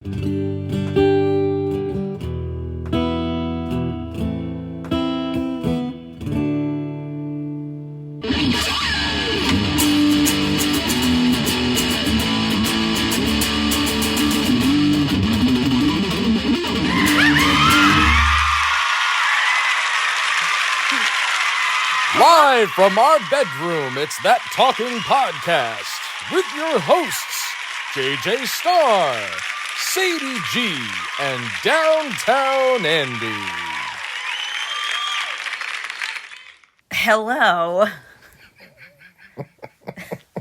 Live from our bedroom, it's That Talking Podcast with your hosts, JJ Starr, Sadie G, and Downtown Andy. Hello.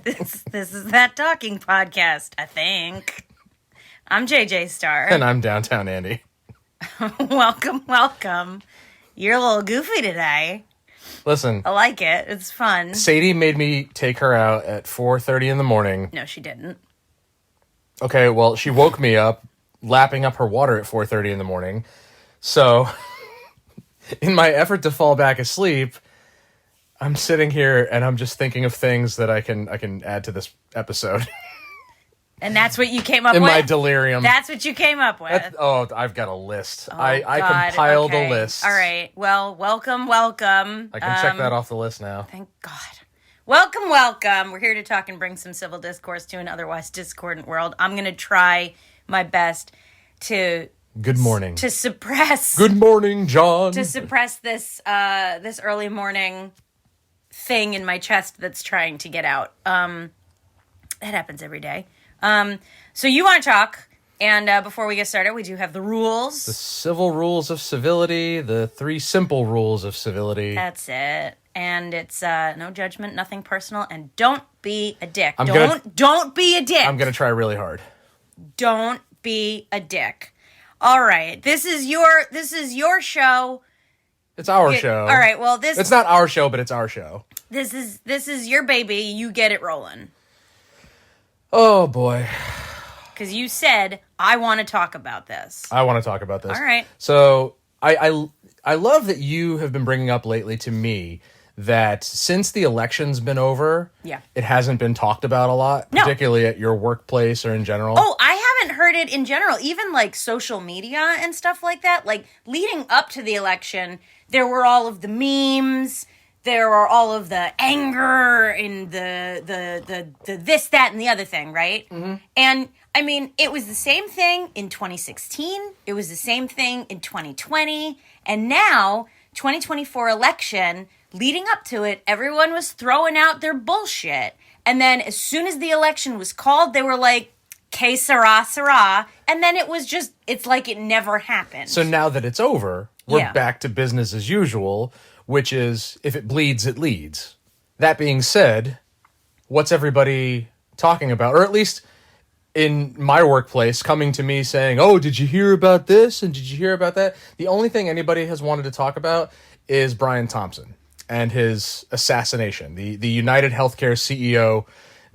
This is That Talking Podcast, I think. I'm JJ Starr. And I'm Downtown Andy. Welcome. You're a little goofy today. Listen. I like it. It's fun. Sadie made me take her out at 4:30 in the morning. No, she didn't. Okay, well, she woke me up, lapping up her water at 4:30 in the morning. So, in my effort to fall back asleep, I'm sitting here and I'm just thinking of things that I can add to this episode. And that's what you came up with? In my delirium. That's what you came up with? I've got a list. Oh, I compiled a list. All right. Well, welcome. I can check that off the list now. Thank God. Welcome. We're here to talk and bring some civil discourse to an otherwise discordant world. I'm going to try my best to... Good morning. To suppress... Good morning, John. To suppress this this early morning thing in my chest that's trying to get out. That happens every day. So you want to talk, and before we get started, we do have the rules. The civil rules of civility, the 3 simple rules of civility. That's it. And it's no judgment, nothing personal, and don't be a dick. Don't be a dick. I'm going to try really hard. Don't be a dick. All right. This is your show. It's our show. All right. Well, it's not our show, but it's our show. This is your baby. You get it rolling. Oh, boy. Because you said, I want to talk about this. I want to talk about this. All right. So, I love that you have been bringing up lately to me that since the election's been over, it hasn't been talked about a lot, particularly at your workplace or in general. Oh, I haven't heard it in general. Even, like, social media and stuff like that. Like, leading up to the election, there were all of the memes. There are all of the anger and the this, that, and the other thing, right? Mm-hmm. And, I mean, it was the same thing in 2016. It was the same thing in 2020. And now, 2024 election, leading up to it, everyone was throwing out their bullshit. And then as soon as the election was called, they were like, que sera, sera. And then it was just, it's like it never happened. So now that it's over, we're back to business as usual, which is, if it bleeds, it leads. That being said, what's everybody talking about? Or at least in my workplace, coming to me saying, oh, did you hear about this? And did you hear about that? The only thing anybody has wanted to talk about is Brian Thompson and his assassination. The United Healthcare CEO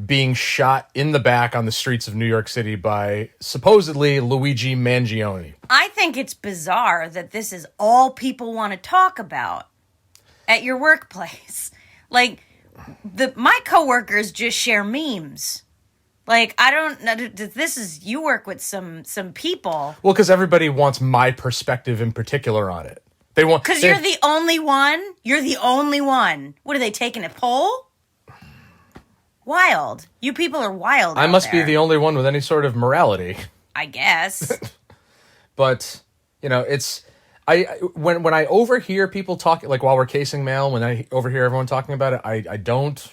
being shot in the back on the streets of New York City by supposedly Luigi Mangione. I think it's bizarre that this is all people want to talk about at your workplace. Like, my coworkers just share memes. Like, I don't know, you work with some people. Well, because everybody wants my perspective in particular on it. Because you're the only one? You're the only one. What, are they taking a poll? Wild. You people are wild. I must be the only one with any sort of morality. I guess. But, you know, it's... When I overhear people talking, like while we're casing mail, when I overhear everyone talking about it, I don't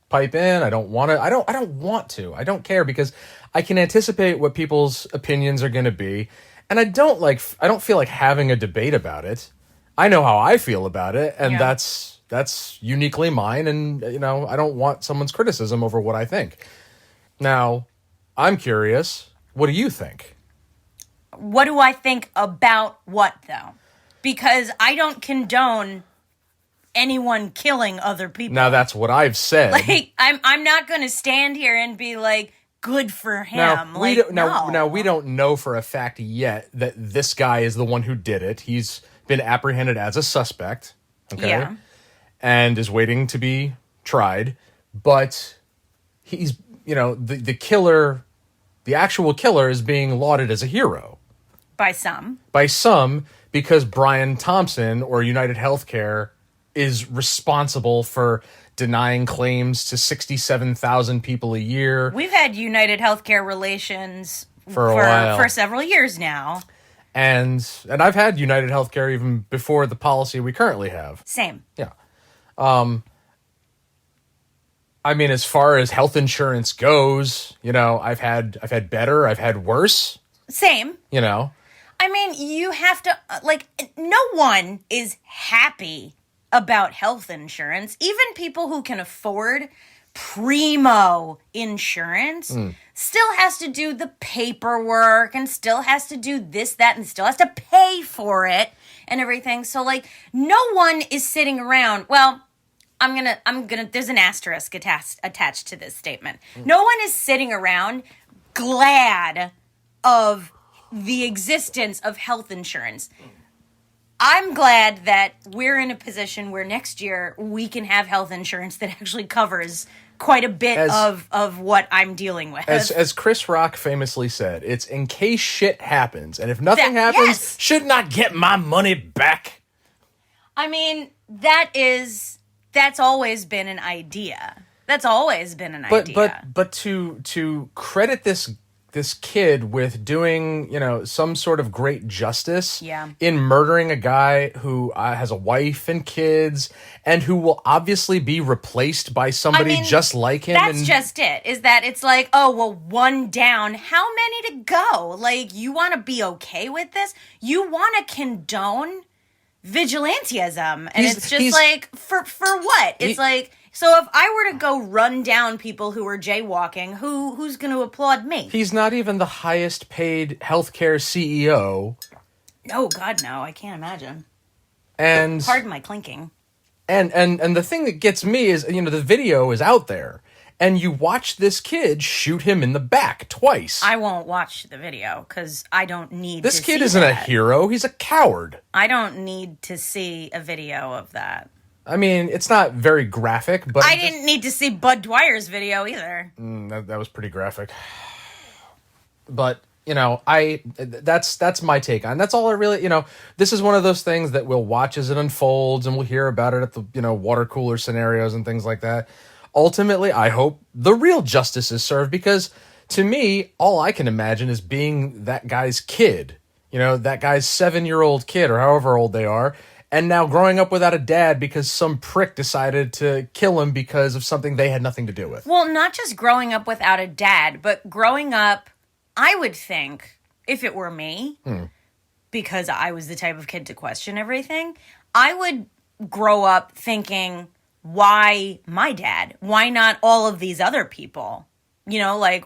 pipe in. I don't want to. I don't want to. I don't care because I can anticipate what people's opinions are going to be, and I don't feel like having a debate about it. I know how I feel about it, and that's uniquely mine. And you know, I don't want someone's criticism over what I think. Now, I'm curious. What do you think? What do I think about what, though? Because I don't condone anyone killing other people. Now, that's what I've said. Like, I'm not going to stand here and be like, good for him. Now, we don't know for a fact yet that this guy is the one who did it. He's been apprehended as a suspect, okay? Yeah. And is waiting to be tried. But he's, you know, the killer the actual killer is being lauded as a hero. By some. By some, because Brian Thompson or United Healthcare is responsible for denying claims to 67,000 people a year. We've had United Healthcare relations for a while. For several years now. And I've had United Healthcare even before the policy we currently have. Same. Yeah. I mean, as far as health insurance goes, I've had better, I've had worse. Same. I mean, you have to, no one is happy about health insurance. Even people who can afford primo insurance still has to do the paperwork and still has to do this, that, and still has to pay for it and everything. So, no one is sitting around. Well, I'm gonna, there's an asterisk attached to this statement. No one is sitting around glad of the existence of health insurance. I'm glad that we're in a position where next year we can have health insurance that actually covers quite a bit of what I'm dealing with. As Chris Rock famously said, it's in case shit happens. And if nothing happens, yes. Shouldn't I get my money back? I mean, that's always been an idea. That's always been an idea. But to credit this kid with doing, some sort of great justice in murdering a guy who has a wife and kids and who will obviously be replaced by somebody just like him. That's just it, is that it's like, oh, well, one down. How many to go? You want to be okay with this? You want to condone vigilantism. And it's just for what? It's so if I were to go run down people who are jaywalking, who's going to applaud me? He's not even the highest paid healthcare CEO. Oh, God, no. I can't imagine. And pardon my clinking. And the thing that gets me is, the video is out there. And you watch this kid shoot him in the back twice. I won't watch the video because I don't need this kid isn't a hero. He's a coward. I don't need to see a video of that. I mean, it's not very graphic, but... I didn't need to see Bud Dwyer's video either. That was pretty graphic. But, that's my take on it. That's all I really, this is one of those things that we'll watch as it unfolds and we'll hear about it at the, water cooler scenarios and things like that. Ultimately, I hope the real justice is served because, to me, all I can imagine is being that guy's kid. That guy's 7-year-old kid or however old they are. And now growing up without a dad because some prick decided to kill him because of something they had nothing to do with. Well, not just growing up without a dad, but growing up, I would think, if it were me, because I was the type of kid to question everything, I would grow up thinking, why my dad? Why not all of these other people? Why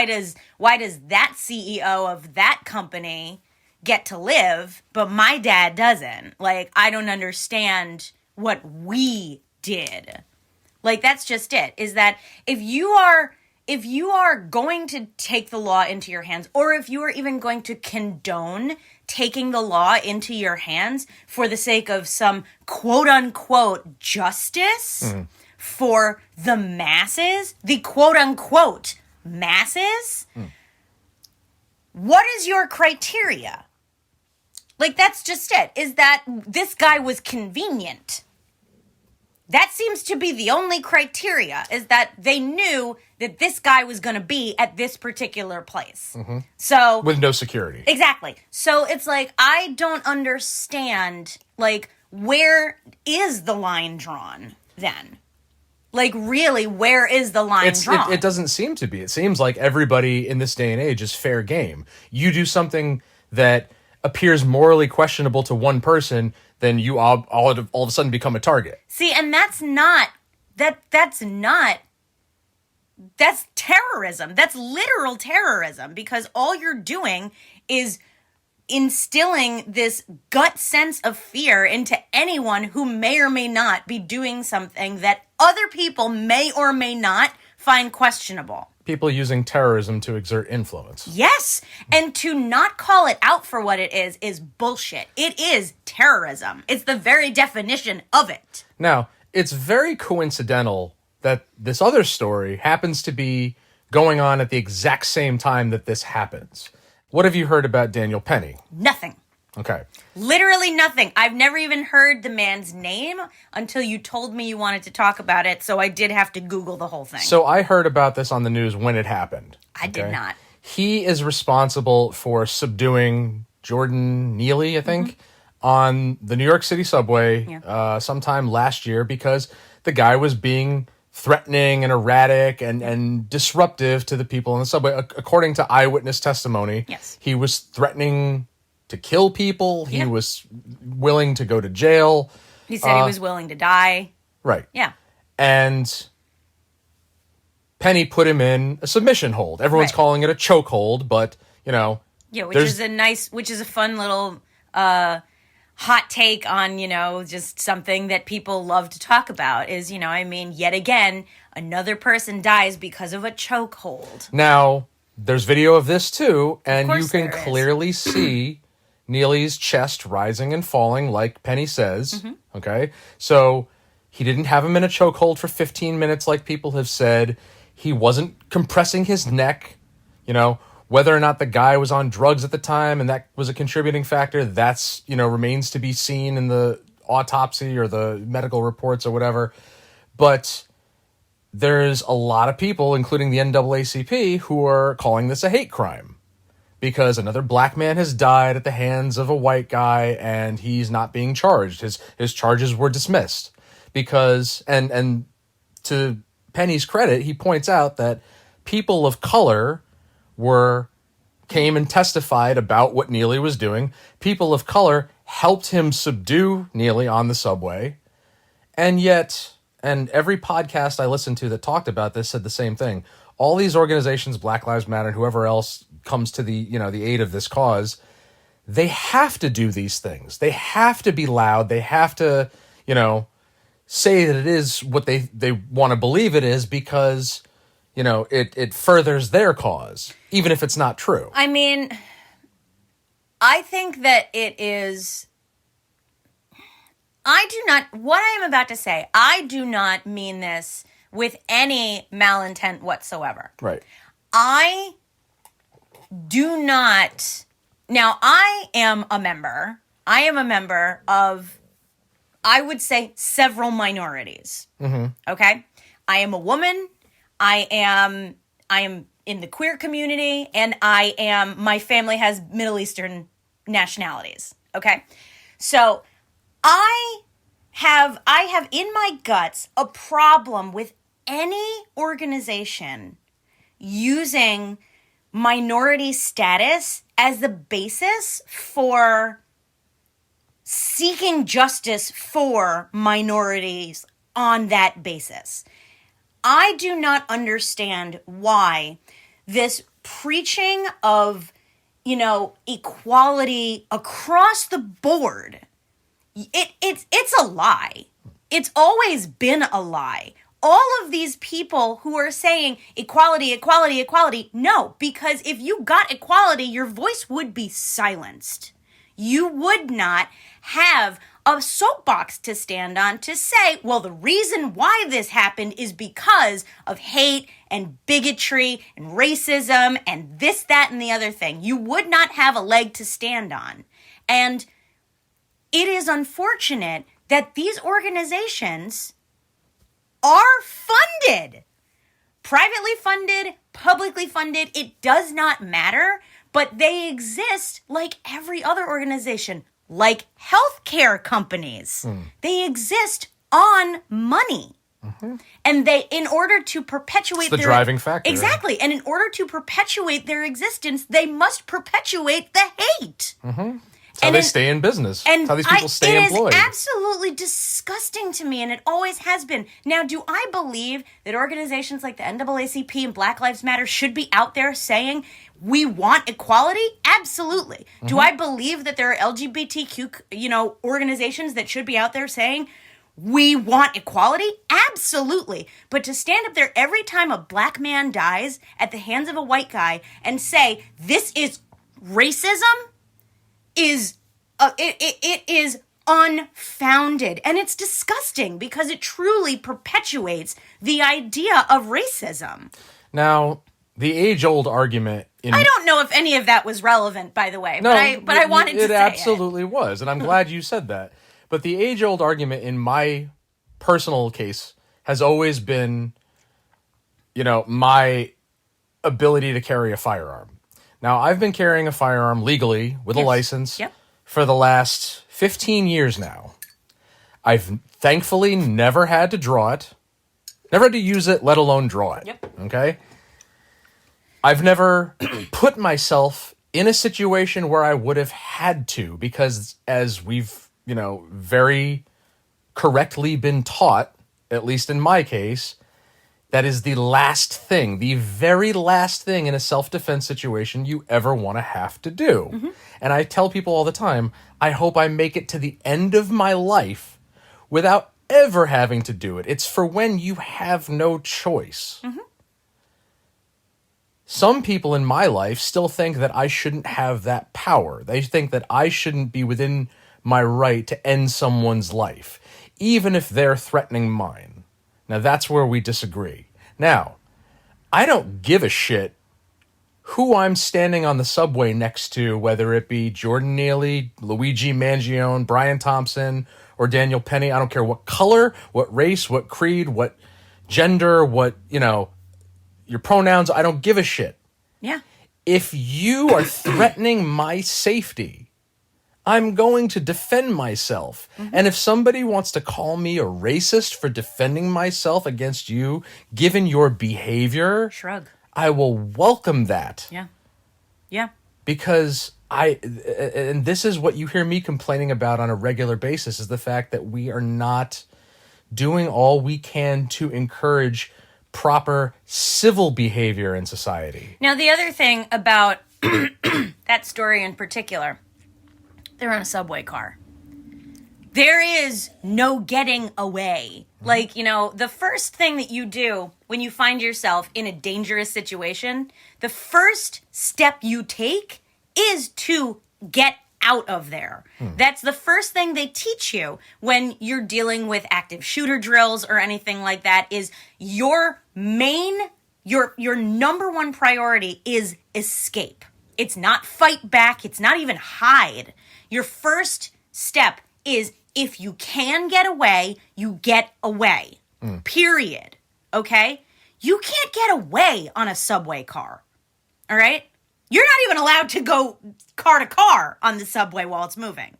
does that CEO of that company get to live, but my dad doesn't? I don't understand what we did. That's just it, is that if you are going to take the law into your hands, or if you are even going to condone taking the law into your hands for the sake of some quote-unquote justice for the masses, the quote-unquote masses, what is your criteria? That's just it, is that this guy was convenient. That seems to be the only criteria, is that they knew that this guy was going to be at this particular place. Mm-hmm. So with no security. Exactly. So it's I don't understand, where is the line drawn then? Really, where is the line drawn? It doesn't seem to be. It seems like everybody in this day and age is fair game. You do something that appears morally questionable to one person, then you all of a sudden become a target. See, and that's terrorism. That's literal terrorism, because all you're doing is instilling this gut sense of fear into anyone who may or may not be doing something that other people may or may not find questionable. People using terrorism to exert influence. Yes, and to not call it out for what it is bullshit. It is terrorism. It's the very definition of it. Now, it's very coincidental that this other story happens to be going on at the exact same time that this happens. What have you heard about Daniel Penny? Nothing. Okay. Literally nothing. I've never even heard the man's name until you told me you wanted to talk about it, so I did have to Google the whole thing. So I heard about this on the news when it happened. I did not. He is responsible for subduing Jordan Neely, I think, on the New York City subway sometime last year because the guy was being threatening and erratic and disruptive to the people in the subway. According to eyewitness testimony, he was threatening to kill people. He was willing to go to jail. He said he was willing to die. Right. Yeah. And Penny put him in a submission hold. Everyone's calling it a choke hold, but, you know. Yeah, which is a fun little hot take on, you know, just something that people love to talk about is, you know, I mean, yet again, another person dies because of a choke hold. Now, there's video of this too, and you can there clearly see Neely's chest rising and falling, like Penny says. Okay? So he didn't have him in a chokehold for 15 minutes, like people have said. He wasn't compressing his neck. You know, whether or not the guy was on drugs at the time and that was a contributing factor, that's, you know, remains to be seen in the autopsy or the medical reports or whatever. But there's a lot of people, including the NAACP, who are calling this a hate crime. Because another black man has died at the hands of a white guy and he's not being charged. His charges were dismissed. Because, and to Penny's credit, he points out that people of color came and testified about what Neely was doing. People of color helped him subdue Neely on the subway. And yet, and every podcast I listened to that talked about this said the same thing. All these organizations, Black Lives Matter, whoever else comes to the, you know, the aid of this cause, they have to do these things. They have to be loud. They have to, you know, say that it is what they want to believe it is because, you know, it furthers their cause, even if it's not true. I mean, I think that it is... what I am about to say, I do not mean this with any malintent whatsoever. Right. I do not... Now, I am a member of, I would say, several minorities. Okay? I am a woman. I am in the queer community, and my family has Middle Eastern nationalities. Okay? So, I have in my guts a problem with any organization using minority status as the basis for seeking justice for minorities on that basis. I do not understand why this preaching of, you know, equality across the board, it's a lie. It's always been a lie. All of these people who are saying equality, equality, equality, no, because if you got equality, your voice would be silenced. You would not have a soapbox to stand on to say, well, the reason why this happened is because of hate and bigotry and racism and this, that, and the other thing. You would not have a leg to stand on. And it is unfortunate that these organizations are funded. Privately funded, publicly funded, it does not matter, but they exist like every other organization, like healthcare companies. They exist on money. And they, in order to perpetuate it's the driving factor. Exactly. And in order to perpetuate their existence, they must perpetuate the hate. It's how they stay in business. And how these people stay employed. It is absolutely disgusting to me, and it always has been. Now, do I believe that organizations like the NAACP and Black Lives Matter should be out there saying we want equality? Absolutely. Do I believe that there are LGBTQ, you know, organizations that should be out there saying we want equality? Absolutely. But to stand up there every time a black man dies at the hands of a white guy and say this is racism is it is unfounded, and it's disgusting because it truly perpetuates the idea of racism. Now, the age-old argument in I don't know if any of that was relevant, by the way, no, but I wanted to say it absolutely was, and I'm glad you said that. But the age-old argument in my personal case has always been, my ability to carry a firearm. Now, I've been carrying a firearm legally with a license for the last 15 years now. I've thankfully never had to draw it, never had to use it, let alone draw it. Yep. Okay? I've never put myself in a situation where I would have had to, because as we've, very correctly been taught, at least in my case, that is the very last thing in a self-defense situation you ever want to have to do. Mm-hmm. And I tell people all the time, I hope I make it to the end of my life without ever having to do it. It's for when you have no choice. Mm-hmm. Some people in my life still think that I shouldn't have that power. They think that I shouldn't be within my right to end someone's life, even if they're threatening mine. Now, that's where we disagree. Now, I don't give a shit who I'm standing on the subway next to, whether it be Jordan Neely, Luigi Mangione, Brian Thompson, or Daniel Penny. I don't care what color, what race, what creed, what gender, what, your pronouns. I don't give a shit. Yeah. If you are threatening my safety, I'm going to defend myself. Mm-hmm. And if somebody wants to call me a racist for defending myself against you, given your behavior, shrug. I will welcome that. Yeah. Yeah. Because and this is what you hear me complaining about on a regular basis, is the fact that we are not doing all we can to encourage proper civil behavior in society. Now, the other thing about that story in particular, they're on a subway car. There is no getting away. Like, the first thing that you do when you find yourself in a dangerous situation, the first step you take is to get out of there. That's the first thing they teach you when you're dealing with active shooter drills or anything like that, is your number one priority is escape. It's not fight back. It's not even hide. Your first step is, if you can get away, you get away. Period. Okay? You can't get away on a subway car. All right? You're not even allowed to go car to car on the subway while it's moving.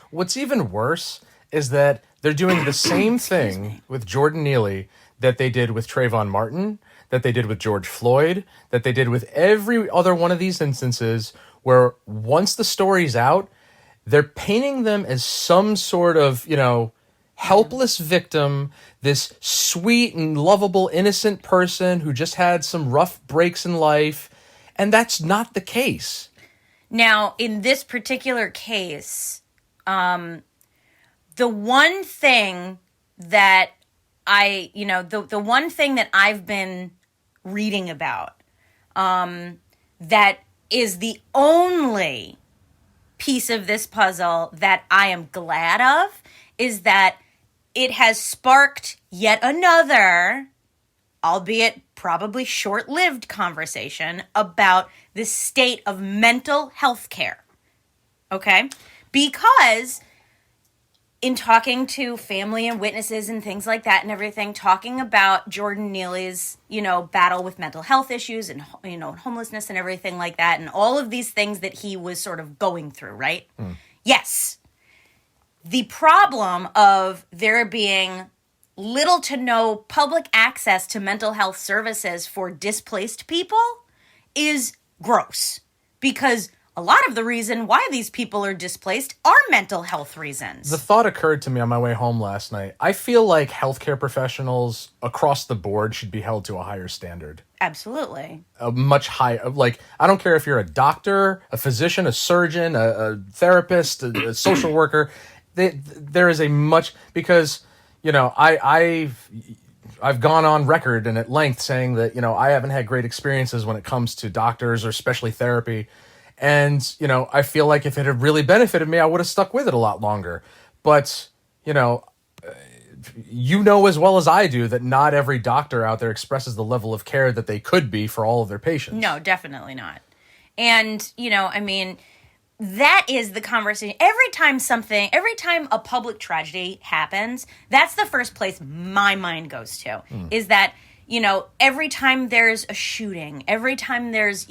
What's even worse is that they're doing the same thing with Jordan Neely that they did with Trayvon Martin, that they did with George Floyd, that they did with every other one of these instances, where once the story's out, they're painting them as some sort of, helpless victim, this sweet and lovable, innocent person who just had some rough breaks in life. And that's not the case. Now, in this particular case, the one thing that the one thing that I've been reading about, that is the only piece of this puzzle that I am glad of, is that it has sparked yet another, albeit probably short-lived, conversation about the state of mental health care. Okay? Because in talking to family and witnesses and things like that and everything, talking about Jordan Neely's, battle with mental health issues and, homelessness and everything like that, and all of these things that he was sort of going through, right? Yes. The problem of there being little to no public access to mental health services for displaced people is gross, because a lot of the reason why these people are displaced are mental health reasons. The thought occurred to me on my way home last night. I feel like healthcare professionals across the board should be held to a higher standard. Absolutely. A much higher, I don't care if you're a doctor, a physician, a surgeon, a therapist, a social worker. There is a much, because, I've gone on record and at length saying that, I haven't had great experiences when it comes to doctors or especially therapy. And, I feel like if it had really benefited me, I would have stuck with it a lot longer. But, you know as well as I do that not every doctor out there expresses the level of care that they could be for all of their patients. No, definitely not. And, I mean, that is the conversation. Every time a public tragedy happens, that's the first place my mind goes to, is that, every time there's a shooting, every time there's,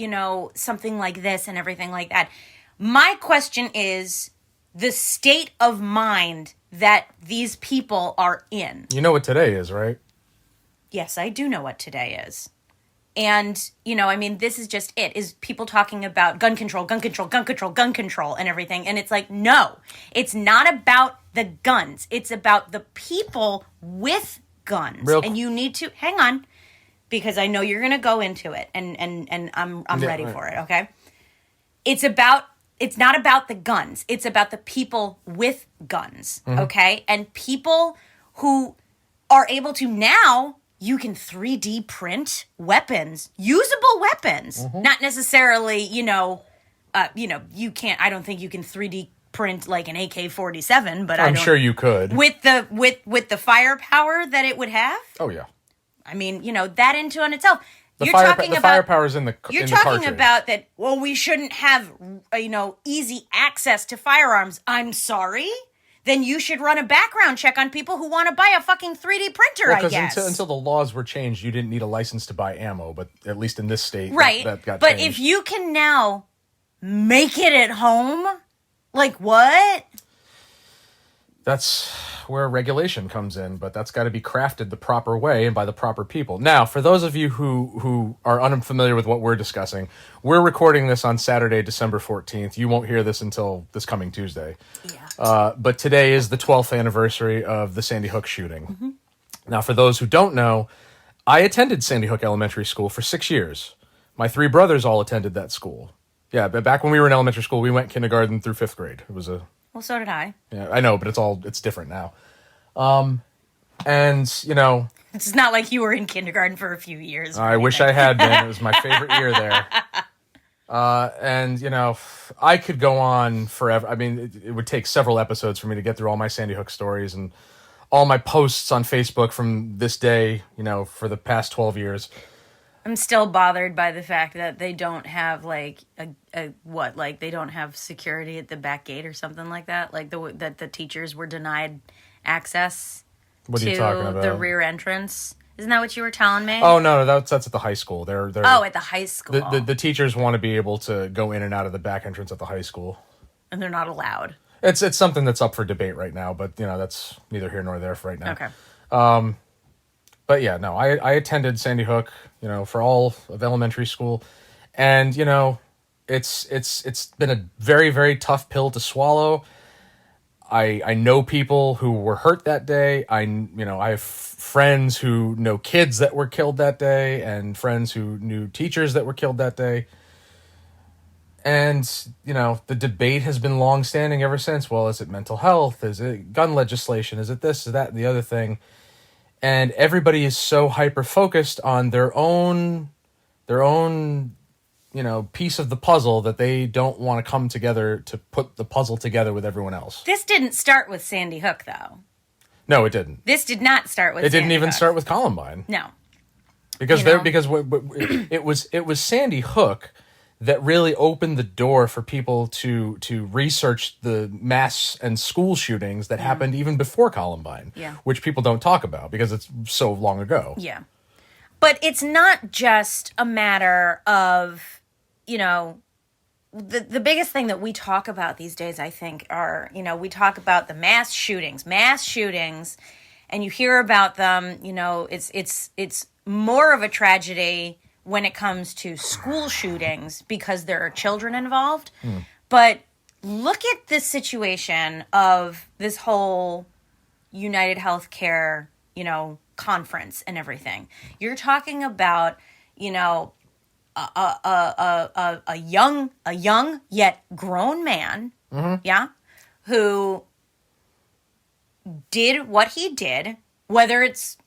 something like this and everything like that, my question is the state of mind that these people are in. You know what today is, right? Yes, I do know what today is. And, this is just it, is people talking about gun control, and everything. And it's like, no, it's not about the guns. It's about the people with guns. And you need to, hang on, because I know you're going to go into it, and I'm ready for it, okay? It's not about the guns. It's about the people with guns, okay? And people who are able to now... You can 3D print weapons, usable weapons. Not necessarily, you can't. I don't think you can 3D print like an AK-47, but I'm sure you could with the firepower that it would have. Oh yeah. I mean, that into on itself. The firepower is in the You're in talking the about that. Well, we shouldn't have easy access to firearms. I'm sorry. Then you should run a background check on people who want to buy a fucking 3D printer, I guess. Because until the laws were changed, you didn't need a license to buy ammo, but at least in this state, right. that got but changed. If you can now make it at home, like what? That's where regulation comes in, but that's got to be crafted the proper way and by the proper people. Now, for those of you who are unfamiliar with what we're discussing, we're recording this on Saturday, December 14th. You won't hear this until this coming Tuesday. Yeah. But today is the 12th anniversary of the Sandy Hook shooting. Now, for those who don't know, I attended Sandy Hook Elementary School for 6 years. My 3 brothers all attended that school. Yeah, but back when we were in elementary school, we went kindergarten through 5th grade. It was a... Well, so did I. Yeah, I know, but it's different now. And, It's not like you were in kindergarten for a few years. I wish I had been. It was my favorite year there. And, I could go on forever. I mean, it would take several episodes for me to get through all my Sandy Hook stories and all my posts on Facebook from this day, for the past 12 years. I'm still bothered by the fact that they don't have like they don't have security at the back gate or something like that. Like that the teachers were denied access What are you talking to about? the rear entrance. Isn't that what you were telling me? Oh no, that's at the high school. They're at the high school. The teachers want to be able to go in and out of the back entrance at the high school, and they're not allowed. It's something that's up for debate right now, but that's neither here nor there for right now. Okay. But yeah, no, I attended Sandy Hook, for all of elementary school, and it's been a very, very tough pill to swallow. I know people who were hurt that day. I have friends who know kids that were killed that day, and friends who knew teachers that were killed that day. And the debate has been long-standing ever since. Well, is it mental health? Is it gun legislation? Is it this? Is that? And the other thing? And everybody is so hyper-focused on their own, piece of the puzzle that they don't want to come together to put the puzzle together with everyone else. This didn't start with Sandy Hook, though. No, it didn't. This did not start with. It didn't even start with Columbine. No, because it was Sandy Hook that really opened the door for people to research the mass and school shootings that happened even before Columbine, which people don't talk about because it's so long ago. Yeah. But it's not just a matter of, the biggest thing that we talk about these days, I think, are, we talk about the mass shootings, and you hear about them, it's more of a tragedy when it comes to school shootings because there are children involved. But look at this situation of this whole United Healthcare, conference and everything. You're talking about, a young yet grown man, who did what he did, whether it's,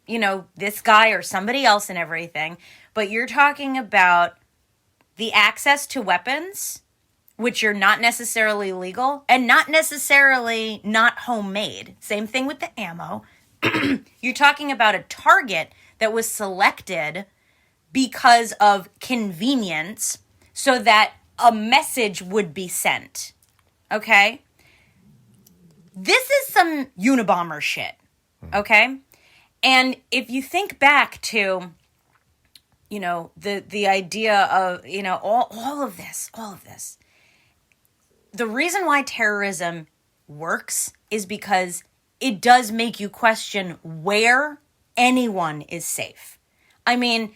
this guy or somebody else and everything. But you're talking about the access to weapons, which are not necessarily legal and not necessarily not homemade. Same thing with the ammo. You're talking about a target that was selected because of convenience so that a message would be sent. Okay? This is some Unabomber shit. Okay? And if you think back to, the idea of, all of this, the reason why terrorism works is because it does make you question where anyone is safe. I mean,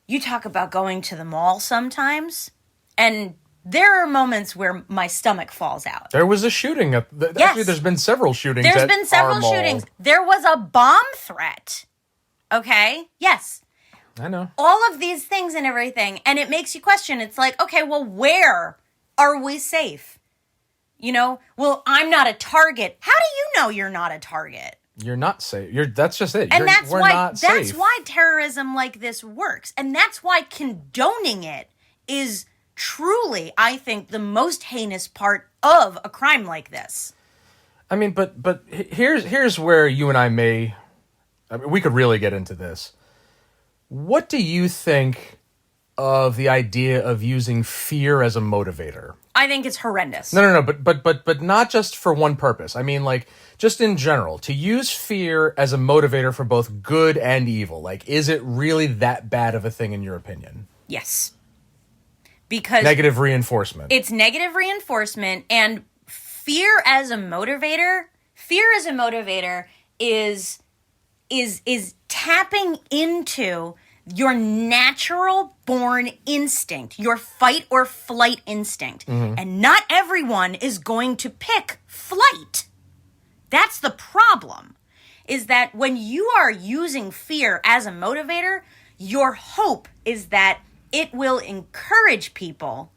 you talk about going to the mall sometimes, and there are moments where my stomach falls out. There was a shooting. Actually, there's been several shootings. There's been several shootings. There was a bomb threat. Okay? Yes. I know. All of these things and everything. And it makes you question. It's like, okay, well, where are we safe? Well, I'm not a target. How do you know you're not a target? You're not safe. That's just it. And we're not safe. That's why terrorism like this works. And that's why condoning it is truly, I think, the most heinous part of a crime like this. I mean, but here's where you and I we could really get into this. What do you think of the idea of using fear as a motivator? I think it's horrendous. No, but not just for one purpose. I mean, like, just in general, to use fear as a motivator for both good and evil. Like, is it really that bad of a thing in your opinion? Yes. Because negative reinforcement. It's negative reinforcement, and fear as a motivator is tapping into your natural born instinct, your fight or flight instinct. Mm-hmm. And not everyone is going to pick flight. That's the problem, is that when you are using fear as a motivator, your hope is that it will encourage people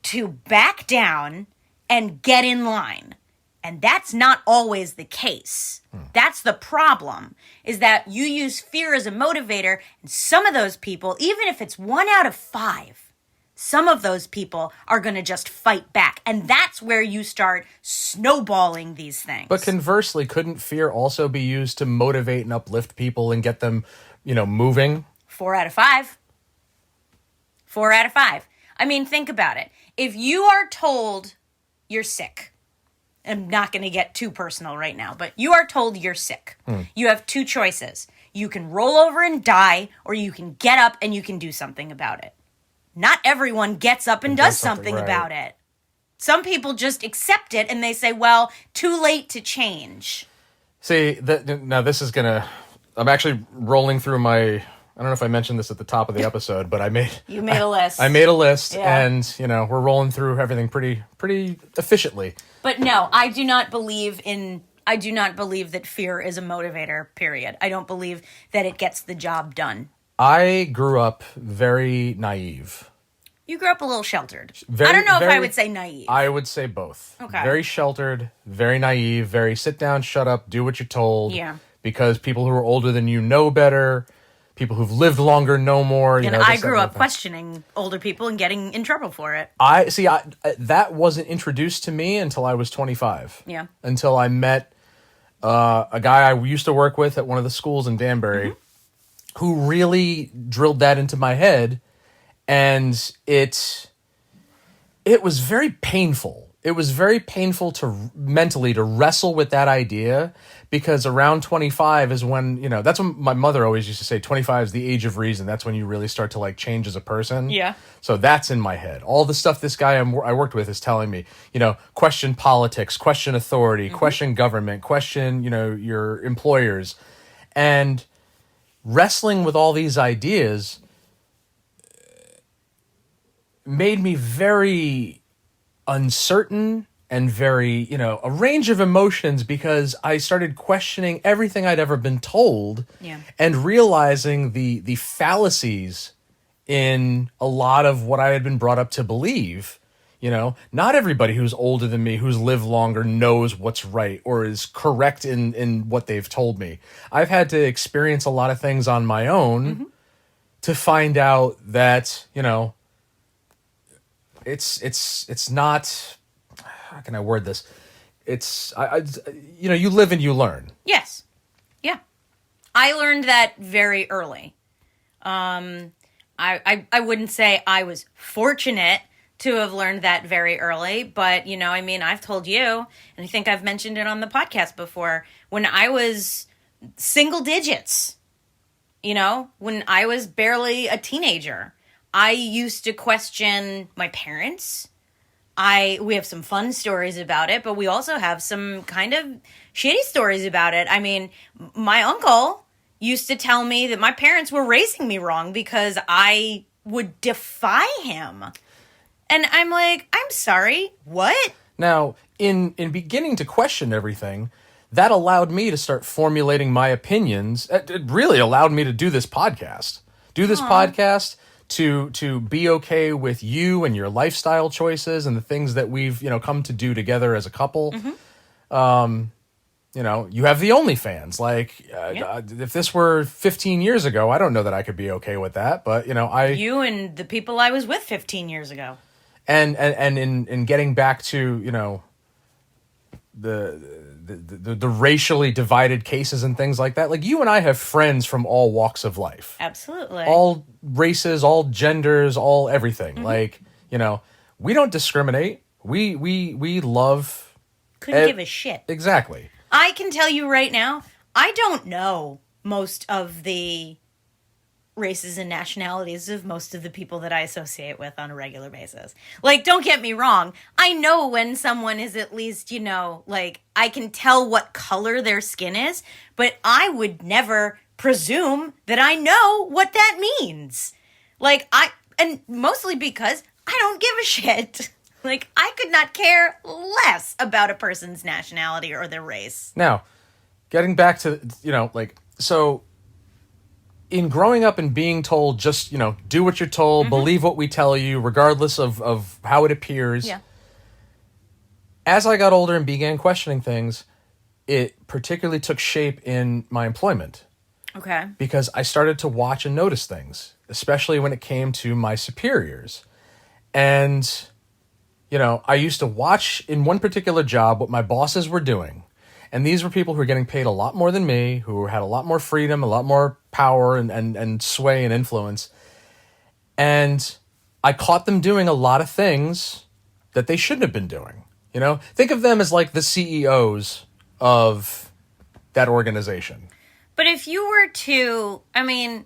to back down and get in line. And that's not always the case. That's the problem, is that you use fear as a motivator, and some of those people, even if it's 1 out of 5, some of those people are going to just fight back. And that's where you start snowballing these things. But conversely, couldn't fear also be used to motivate and uplift people and get them, moving? 4 out of 5. 4 out of 5. I mean, think about it. If you are told you're sick, I'm not going to get too personal right now, but you are told you're sick. You have 2 choices. You can roll over and die, or you can get up and you can do something about it. Not everyone gets up and does something right about it. Some people just accept it and they say, well, too late to change. See, now this is going to... I'm actually rolling through my... I don't know if I mentioned this at the top of the episode, but You made a list. I made a list, yeah. And, we're rolling through everything pretty efficiently. But no, I do not believe that fear is a motivator, period. I don't believe that it gets the job done. I grew up very naive. You grew up a little sheltered. I don't know if I would say naive. I would say both. Okay. Very sheltered, very naive, very sit down, shut up, do what you're told. Yeah. Because people who are older than you know better. People who've lived longer know more. And I grew up questioning older people and getting in trouble for it. That wasn't introduced to me until I was 25. Yeah. Until I met a guy I used to work with at one of the schools in Danbury, who really drilled that into my head, and it was very painful. It was very painful mentally to wrestle with that idea, because around 25 is when, that's when my mother always used to say 25 is the age of reason. That's when you really start to change as a person. Yeah. So that's in my head. All the stuff this guy I worked with is telling me, question politics, question authority, question government, question, your employers. And wrestling with all these ideas made me very uncertain and very, a range of emotions, because I started questioning everything I'd ever been told, and realizing the fallacies in a lot of what I had been brought up to believe. Not everybody who's older than me, who's lived longer, knows what's right or is correct in what they've told me. I've had to experience a lot of things on my own to find out that, it's not... How can I word this? It's you live and you learn. Yes. Yeah. I learned that very early. I wouldn't say I was fortunate to have learned that very early, but I mean, I've told you, and I think I've mentioned it on the podcast before, when I was single digits, when I was barely a teenager, I used to question my parents. We have some fun stories about it, but we also have some kind of shitty stories about it. I mean, my uncle used to tell me that my parents were raising me wrong because I would defy him. And I'm like, I'm sorry, what? Now, in beginning to question everything, that allowed me to start formulating my opinions. It really allowed me to do this podcast. To be okay with you and your lifestyle choices and the things that we've, come to do together as a couple. Mm-hmm. You have the OnlyFans. If this were 15 years ago, I don't know that I could be okay with that. But, You and the people I was with 15 years ago. And in getting back to, the racially divided cases and things like that. Like, you and I have friends from all walks of life. Absolutely. All races, all genders, all everything. Mm-hmm. We don't discriminate. We love... Couldn't give a shit. Exactly. I can tell you right now, I don't know most of the races and nationalities of most of the people that I associate with on a regular basis. Like, don't get me wrong. I know when someone is at least, I can tell what color their skin is, but I would never presume that I know what that means. And mostly because I don't give a shit. I could not care less about a person's nationality or their race. Now, getting back to, so in growing up and being told just, do what you're told, mm-hmm. believe what we tell you, regardless of how it appears. Yeah. As I got older and began questioning things, it particularly took shape in my employment. Okay. Because I started to watch and notice things, especially when it came to my superiors. And... I used to watch in one particular job what my bosses were doing. And these were people who were getting paid a lot more than me, who had a lot more freedom, a lot more power and sway and influence. And I caught them doing a lot of things that they shouldn't have been doing. Think of them as like the CEOs of that organization. But if you were to,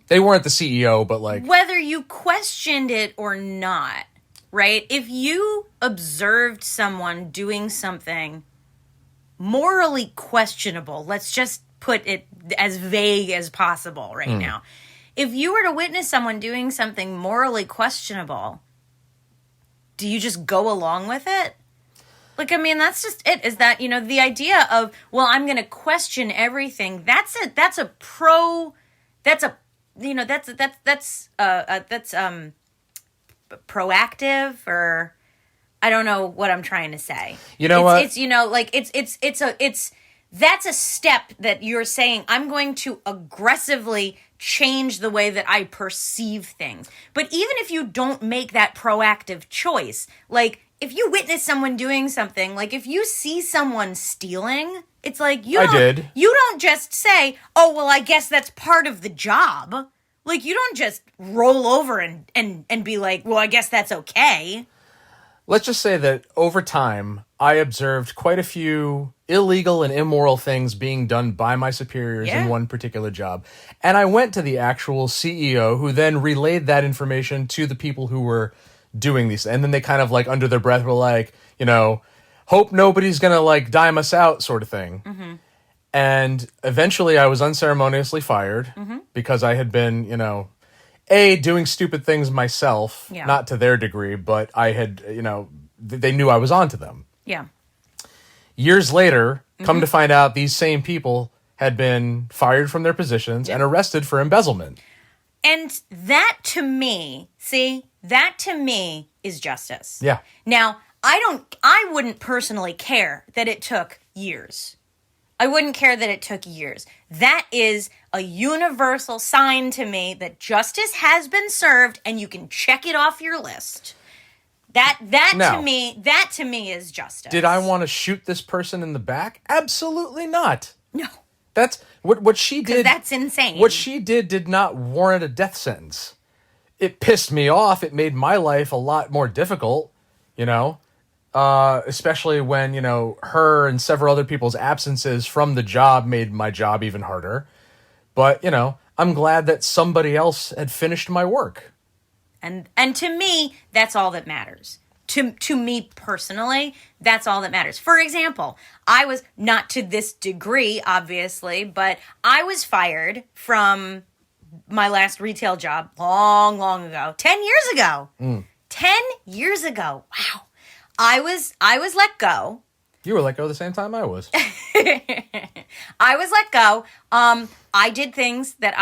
they weren't the CEO, but whether you questioned it or not, right? If you observed someone doing something morally questionable, let's just put it as vague as possible right now. If you were to witness someone doing something morally questionable, do you just go along with it? That's just it. Is that, the idea of, well, I'm going to question everything. That's proactive, or I don't know what I'm trying to say. That's a step that you're saying, I'm going to aggressively change the way that I perceive things. But even if you don't make that proactive choice, if you witness someone doing something, if you see someone stealing, it's you don't just say, oh, well, I guess that's part of the job. You don't just roll over and be like, well, I guess that's okay. Let's just say that over time, I observed quite a few illegal and immoral things being done by my superiors in one particular job. And I went to the actual CEO, who then relayed that information to the people who were doing these. And then they kind of under their breath were like, hope nobody's going to dime us out sort of thing. Mm-hmm. And eventually I was unceremoniously fired because I had been, doing stupid things myself, not to their degree, but I had, they knew I was onto them. Yeah. Years later, come to find out these same people had been fired from their positions and arrested for embezzlement. And that to me is justice. Yeah. Now, I wouldn't personally care that it took years. I wouldn't care that it took years. That is a universal sign to me that justice has been served, and you can check it off your list. That to me is justice. Did I want to shoot this person in the back? Absolutely not. No. That's what she did. That's insane. What she did not warrant a death sentence. It pissed me off. It made my life a lot more difficult, you know, especially when, you know, her and several other people's absences from the job made my job even harder. But, you know, I'm glad that somebody else had finished my work. And to me, that's all that matters. To me personally, that's all that matters. For example, I was, not to this degree, obviously, but I was fired from my last retail job long, long ago. 10 years ago. 10 years ago. Wow. I was let go. You were let go the same time I was. I was let go. I did things that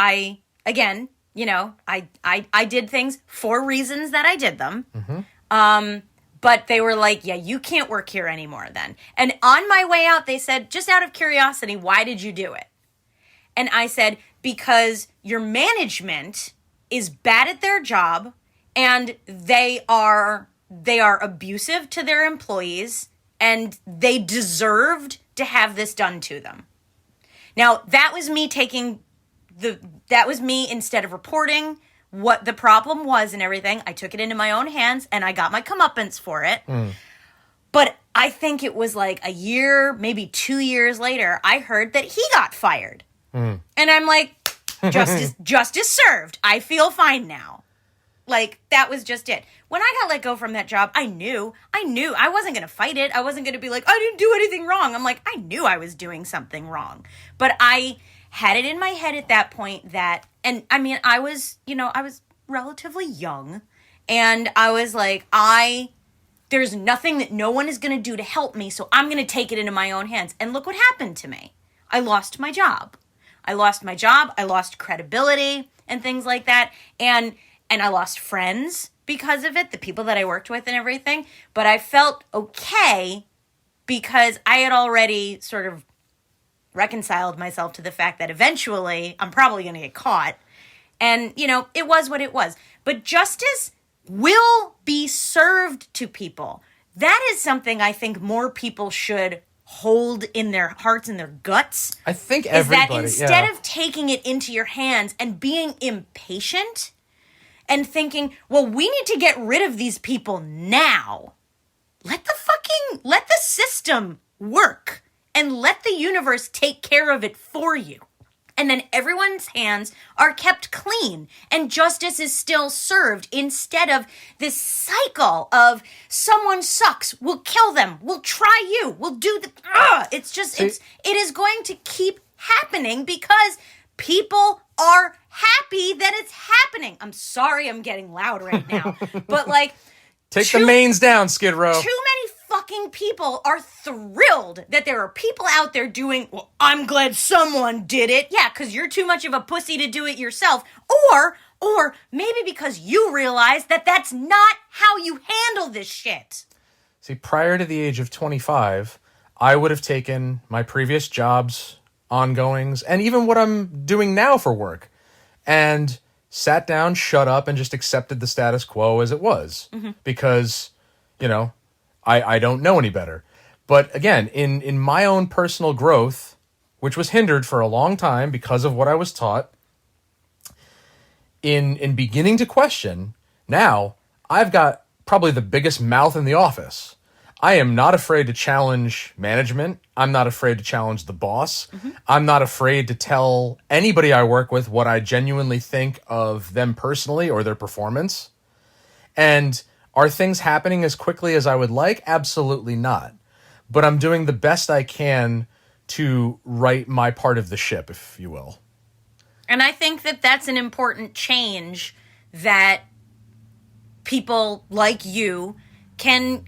again, you know, I did things for reasons that I did them. But they were like, yeah, you can't work here anymore then. And on my way out, they said, just out of curiosity, why did you do it? And I said, because your management is bad at their job and they are abusive to their employees and they deserved to have this done to them. Now, that was me instead of reporting what the problem was and everything. I took it into my own hands and I got my comeuppance for it. But I think it was like a year, maybe 2 years later, I heard that he got fired. And I'm like, justice served. I feel fine now. Like, that was just it. When I got let go from that job, I knew I wasn't going to fight it. I wasn't going to be like, I didn't do anything wrong. I'm like, I knew I was doing something wrong. But I had it in my head at that point that, and I mean, I was relatively young, and I was like, there's nothing that no one is going to do to help me, so I'm going to take it into my own hands. And look what happened to me. I lost my job. I lost credibility and things like that. And I lost friends because of it, the people that I worked with and everything. But I felt okay because I had already sort of reconciled myself to the fact that eventually I'm probably going to get caught. And, you know, it was what it was. But justice will be served to people. That is something I think more people should hold in their hearts and their guts. I think everybody, is that instead of taking it into your hands and being impatient and thinking, well, we need to get rid of these people now. Let the system work and let the universe take care of it for you. And then everyone's hands are kept clean and justice is still served instead of this cycle of someone sucks, we'll kill them, we'll try you, we'll do the... it is going to keep happening because people are happy that it's happening. I'm sorry I'm getting loud right now, but like... Take the mains down, Skid Row. Too many fucking people are thrilled that there are people out there doing, well, I'm glad someone did it. Yeah, because you're too much of a pussy to do it yourself. Or maybe because you realize that that's not how you handle this shit. See, prior to the age of 25, I would have taken my previous jobs, ongoings, and even what I'm doing now for work, and sat down, shut up, and just accepted the status quo as it was. Because, you know, I don't know any better. But again, in my own personal growth, which was hindered for a long time because of what I was taught, in beginning to question, now I've got probably the biggest mouth in the office. I am not afraid to challenge management. I'm not afraid to challenge the boss. I'm not afraid to tell anybody I work with what I genuinely think of them personally or their performance. And are things happening as quickly as I would like? Absolutely not. But I'm doing the best I can to right my part of the ship, if you will. And I think that that's an important change that people like you can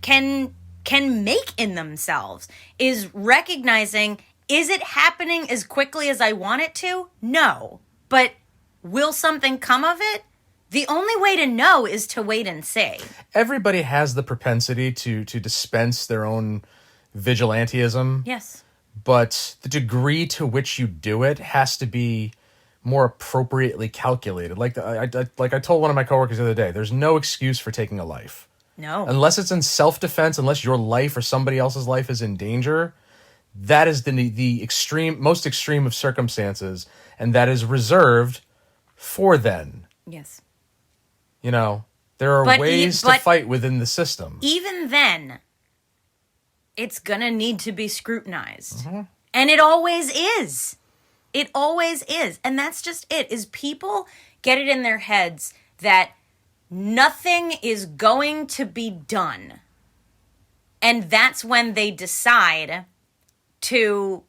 make in themselves, is recognizing, is it happening as quickly as I want it to? No. But will something come of it? The only way to know is to wait and see. Everybody has the propensity to dispense their own vigilantism. Yes. But the degree to which you do it has to be more appropriately calculated. Like I told one of my coworkers the other day, there's no excuse for taking a life. No. Unless it's in self-defense, unless your life or somebody else's life is in danger, that is the most extreme of circumstances, and that is reserved for then. Yes. You know, there are ways to fight within the system. Even then, it's going to need to be scrutinized. Mm-hmm. And it always is. It always is. And that's just it, is people get it in their heads that nothing is going to be done. And that's when they decide to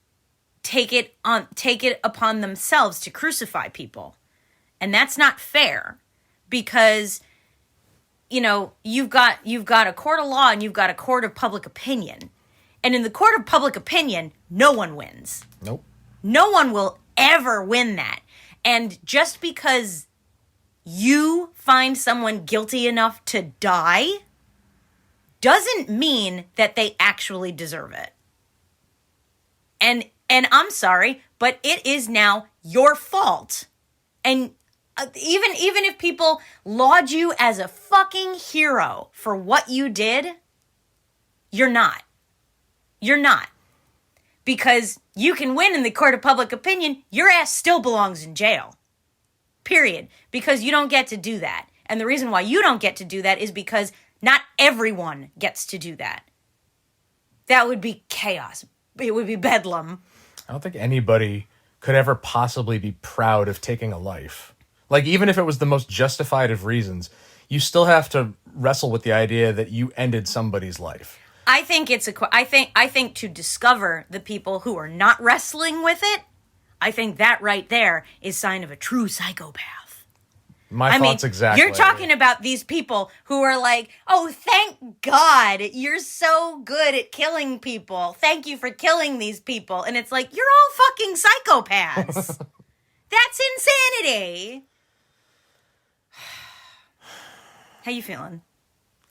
take it upon themselves to crucify people. And that's not fair, because you've got a court of law and you've got a court of public opinion. And in the court of public opinion, no one wins. Nope. No one will ever win that. And just because you find someone guilty enough to die doesn't mean that they actually deserve it. And I'm sorry, but it is now your fault. And even if people laud you as a fucking hero for what you did, you're not. You're not. Because you can win in the court of public opinion, your ass still belongs in jail. Period. Because you don't get to do that. And the reason why you don't get to do that is because not everyone gets to do that. That would be chaos. It would be bedlam. I don't think anybody could ever possibly be proud of taking a life. Like, even if it was the most justified of reasons, you still have to wrestle with the idea that you ended somebody's life. I think I think to discover the people who are not wrestling with it, I think that right there is sign of a true psychopath. My thoughts exactly. You're talking about these people who are like, oh, thank God, you're so good at killing people. Thank you for killing these people. And it's like, you're all fucking psychopaths. That's insanity. How you feeling?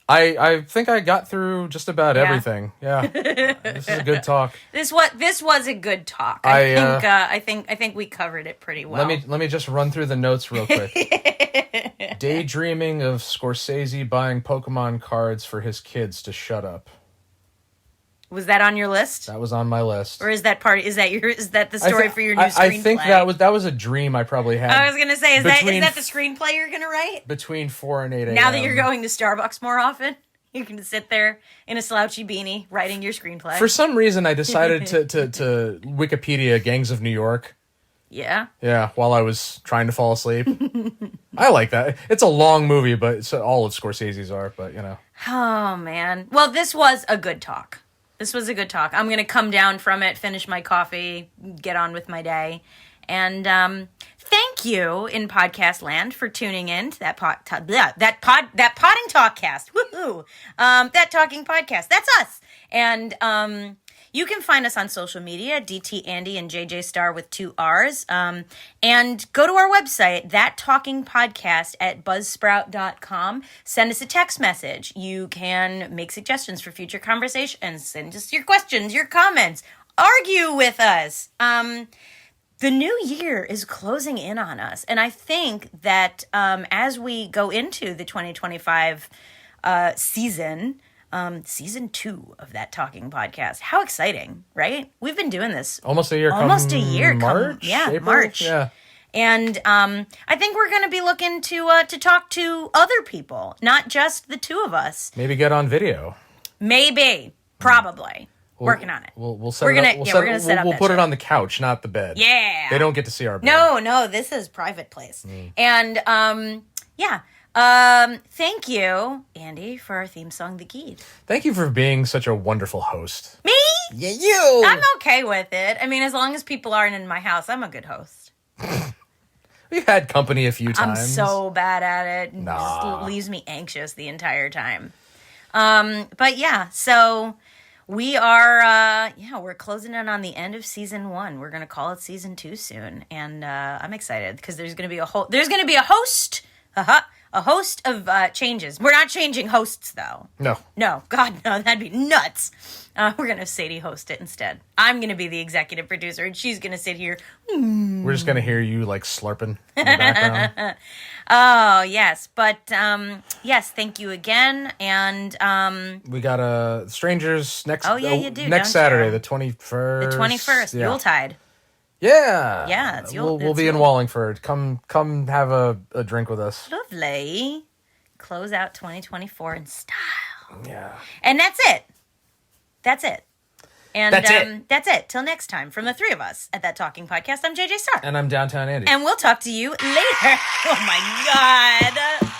I think I got through just about everything. Yeah. This is a good talk. This was a good talk. I think we covered it pretty well. Let me just run through the notes real quick. Daydreaming of Scorsese buying Pokemon cards for his kids to shut up. Was that on your list? That was on my list. Or is that the story for your new screenplay? I think that was a dream I probably had. I was going to say, is that the screenplay you're going to write? Between 4 and 8 a.m. Now that you're going to Starbucks more often, you can sit there in a slouchy beanie writing your screenplay. For some reason, I decided to Wikipedia Gangs of New York. Yeah? Yeah, while I was trying to fall asleep. I like that. It's a long movie, but all of Scorsese's are, but Oh, man. Well, this was a good talk. I'm going to come down from it, finish my coffee, get on with my day. And thank you in podcast land for tuning in to that Potting Talkcast. Woohoo! That talking podcast. That's us. And you can find us on social media, DT Andy and JJ Star with 2 R's. And go to our website, That Talking Podcast at buzzsprout.com. Send us a text message. You can make suggestions for future conversations. Send us your questions, your comments. Argue with us. The new year is closing in on us. And I think that as we go into the 2025 season... season 2 of That Talking Podcast. How exciting, right? We've been doing this almost a year. March. March. Yeah. And I think we're going to be looking to talk to other people, not just the 2 of us. Maybe get on video. Maybe, probably. Working on it. We'll set it up. We'll put it on the couch, not the bed. Yeah. They don't get to see our bed. No, this is private place. And yeah. Thank you, Andy, for our theme song, The Key. Thank you for being such a wonderful host. Me? Yeah, you. I'm okay with it. I mean, as long as people aren't in my house, I'm a good host. We've had company a few times. I'm so bad at it. Nah. It just leaves me anxious the entire time. But yeah, so we are, we're closing in on the end of season 1. We're going to call it season 2 soon. And, I'm excited because there's going to be a host, a host of changes. We're not changing hosts, though. No. No, God, no, that'd be nuts. We're going to have Sadie host it instead. I'm going to be the executive producer, and she's going to sit here. We're just going to hear you, like, slurping in the background. Oh, yes. But, yes, thank you again. And we got Strangers next Oh, yeah, you do, next don't Saturday, you? the 21st. the 21st, Yeah. Yuletide. Yeah. Yeah, it's we'll it's be in Yule. Wallingford. Come have a drink with us. Lovely. Close out 2024 in style. Yeah. And that's it. That's it. And That's it. That's it. Till next time, from the three of us at That Talking Podcast, I'm JJ Starr. And I'm Downtown Andy. And we'll talk to you later. Oh my God.